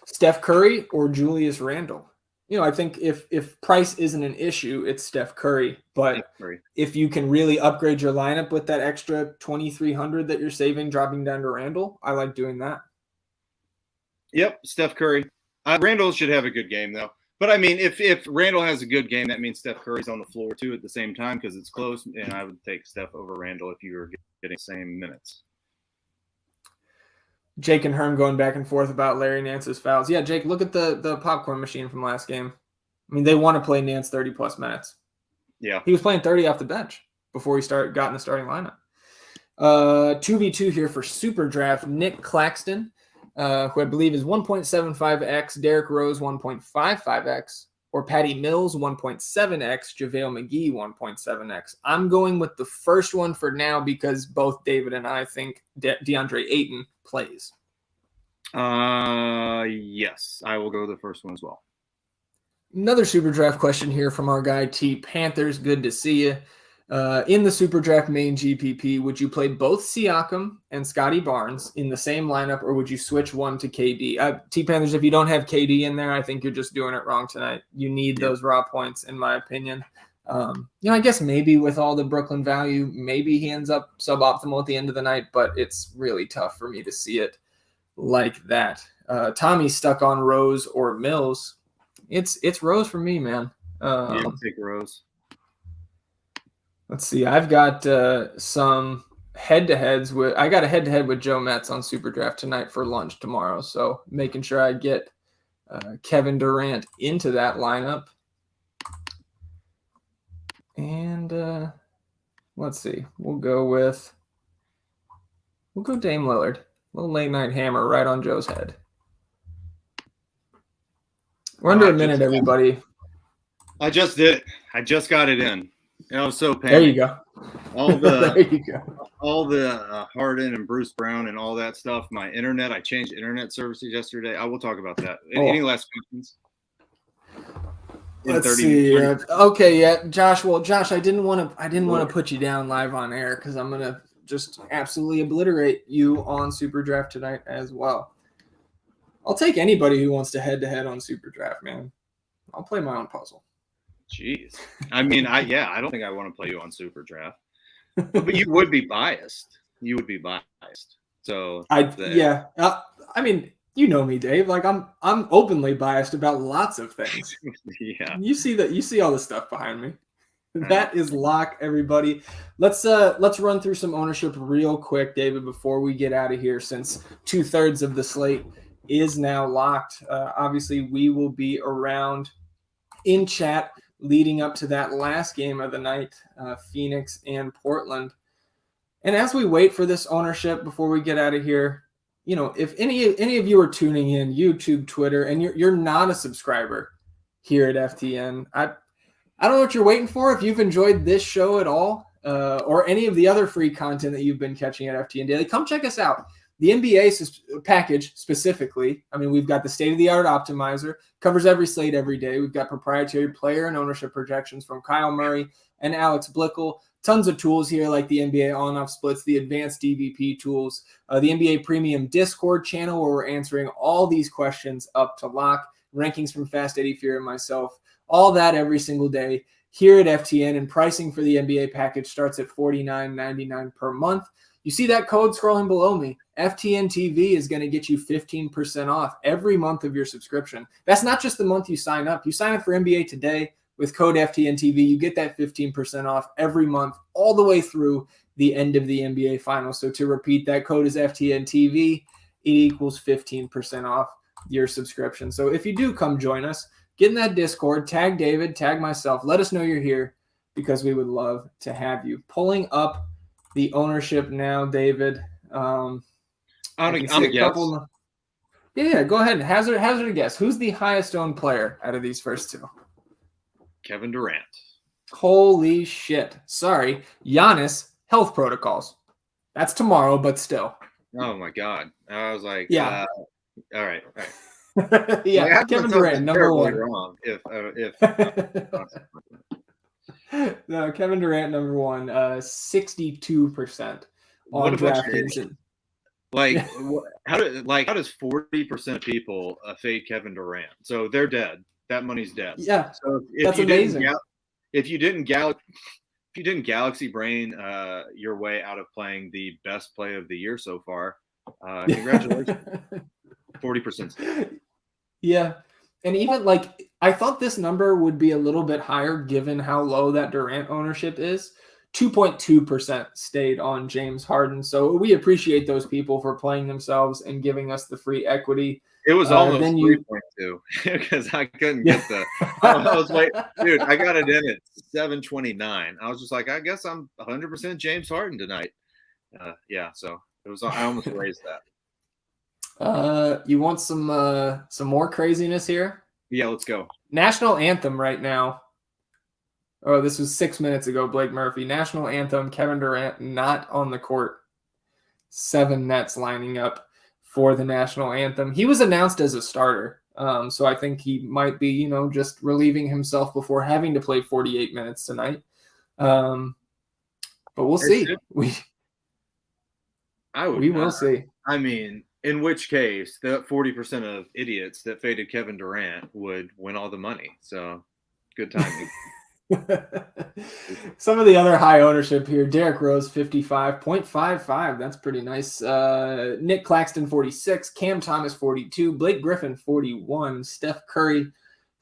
Steph Curry or Julius Randle? I think if price isn't an issue, it's Steph Curry. But if you can really upgrade your lineup with that extra $2,300 that you're saving, dropping down to Randle, I like doing that. Yep, Steph Curry. Randle should have a good game, though. But, I mean, if Randle has a good game, that means Steph Curry's on the floor, too, at the same time because it's close. And I would take Steph over Randle if you were getting the same minutes. Jake and Herm going back and forth about Larry Nance's fouls. Yeah, Jake, look at the popcorn machine from last game. I mean, they want to play Nance 30-plus minutes. Yeah. He was playing 30 off the bench before he got in the starting lineup. 2v2 here for Superdraft. Nick Claxton, who I believe is 1.75x, Derrick Rose 1.55x, or Patty Mills 1.7x, JaVale McGee 1.7x. I'm going with the first one for now because both David and I think DeAndre Ayton plays. Yes, I will go the first one as well. Another Superdraft question here from our guy T Panthers. Good to see you. In the Superdraft main GPP, would you play both Siakam and Scotty Barnes in the same lineup, or would you switch one to KD? T Panthers, if you don't have KD in there, I think you're just doing it wrong tonight. You need those raw points, in my opinion. I guess maybe with all the Brooklyn value, maybe he ends up suboptimal at the end of the night, but it's really tough for me to see it like that. Tommy's stuck on Rose or Mills. It's Rose for me, man. I'll take Rose. Let's see. I've got some head-to-heads with. I got a head-to-head with Joe Metz on Superdraft tonight for lunch tomorrow. So making sure I get Kevin Durant into that lineup. And let's see. We'll go Dame Lillard. A little late night hammer right on Joe's head. We're under a minute, everybody. I just did it. I just got it in. And I was so panicked. There you go. There you go. All the Harden and Bruce Brown and all that stuff. My internet. I changed internet services yesterday. I will talk about that. Any last questions? Let's see. Okay, yeah, Josh. Well, Josh, I didn't want to put you down live on air because I'm gonna just absolutely obliterate you on Superdraft tonight as well. I'll take anybody who wants to head-to-head on Superdraft, man. I'll play my own puzzle. Jeez. I mean, I don't think I want to play you on Superdraft. But you would be biased. You would be biased. So I mean, you know me, Dave. Like I'm openly biased about lots of things. Yeah. You see all the stuff behind me. That is lock, everybody. Let's run through some ownership real quick, David, before we get out of here, since 2/3 of the slate is now locked. Obviously, we will be around in chat leading up to that last game of the night, Phoenix and Portland. And as we wait for this ownership before we get out of here, you know, if any of you are tuning in, YouTube, Twitter, and you're not a subscriber here at FTN, I don't know what you're waiting for. If you've enjoyed this show at all, or any of the other free content that you've been catching at FTN Daily, come check us out. The NBA package specifically, I mean, we've got the state-of-the-art optimizer, covers every slate every day. We've got proprietary player and ownership projections from Kyle Murray and Alex Blickel. Tons of tools here like the NBA on-off splits, the advanced DVP tools, the NBA Premium Discord channel where we're answering all these questions up to lock, rankings from Fast Eddie Fear and myself, all that every single day here at FTN. And pricing for the NBA package starts at $49.99 per month. You see that code scrolling below me. FTN TV is going to get you 15% off every month of your subscription. That's not just the month you sign up. You sign up for NBA Today with code FTN TV. You get that 15% off every month all the way through the end of the NBA Finals. So to repeat, that code is FTN TV. It equals 15% off your subscription. So if you do come join us, get in that Discord, tag David, tag myself. Let us know you're here because we would love to have you. Pulling up the ownership now, David. I'm a guess. Yeah, go ahead. Hazard a guess. Who's the highest owned player out of these first two? Kevin Durant. Holy shit. Sorry. Giannis, health protocols. That's tomorrow, but still. Oh, my God. I was like, yeah. All right. Yeah, like, Kevin Durant, number one. Wrong if No, Kevin Durant, number one, 62% on DraftKings. Like, how does 40% of people fade Kevin Durant? So they're dead. That money's dead. Yeah, so that's amazing. If you didn't galaxy brain your way out of playing the best play of the year so far, congratulations. 40%. Yeah. And even like, I thought this number would be a little bit higher given how low that Durant ownership is. 2.2% stayed on James Harden. So we appreciate those people for playing themselves and giving us the free equity. It was almost 3.2 because I couldn't get I was like, dude, I got it in at 729. I was just like, I guess I'm 100% James Harden tonight. So it was, I almost raised that. You want some more craziness here? Yeah, let's go. National anthem right now. Oh, this was 6 minutes ago, Blake Murphy. National anthem, Kevin Durant not on the court. 7 Nets lining up for the national anthem. He was announced as a starter. So I think he might be, just relieving himself before having to play 48 minutes tonight. But we'll see. We will see. I mean, in which case, the 40% of idiots that faded Kevin Durant would win all the money. So, good timing. Some of the other high ownership here: Derrick Rose 55.55. That's pretty nice. Nick Claxton 46, Cam Thomas 42, Blake Griffin 41, Steph Curry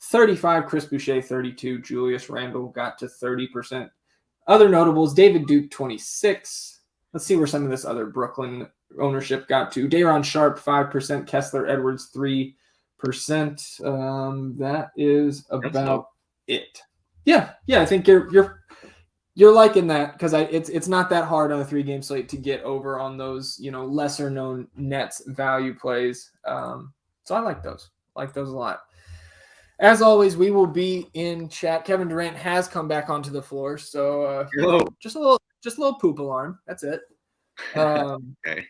35, Chris Boucher 32, Julius Randle got to 30%. Other notables: David Duke 26. Let's see where some of this other Brooklyn ownership got to. Day'Ron Sharp 5%, Kessler Edwards 3%. That is about it. Yeah, I think you're liking that because it's not that hard on a 3-game slate to get over on those lesser known Nets value plays. So I like those. A lot. As always, we will be in chat. Kevin Durant has come back onto the floor, so just a little poop alarm. That's it. Okay.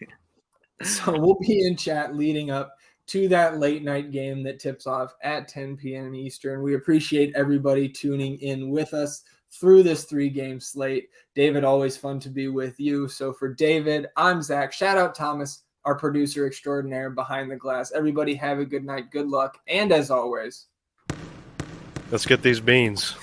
So we'll be in chat leading up to that late night game that tips off at 10 p.m. Eastern. We appreciate everybody tuning in with us through this 3-game slate. David, always fun to be with you. So for David, I'm Zach. Shout out Thomas, our producer extraordinaire behind the glass. Everybody have a good night. Good luck. And as always, let's get these beans.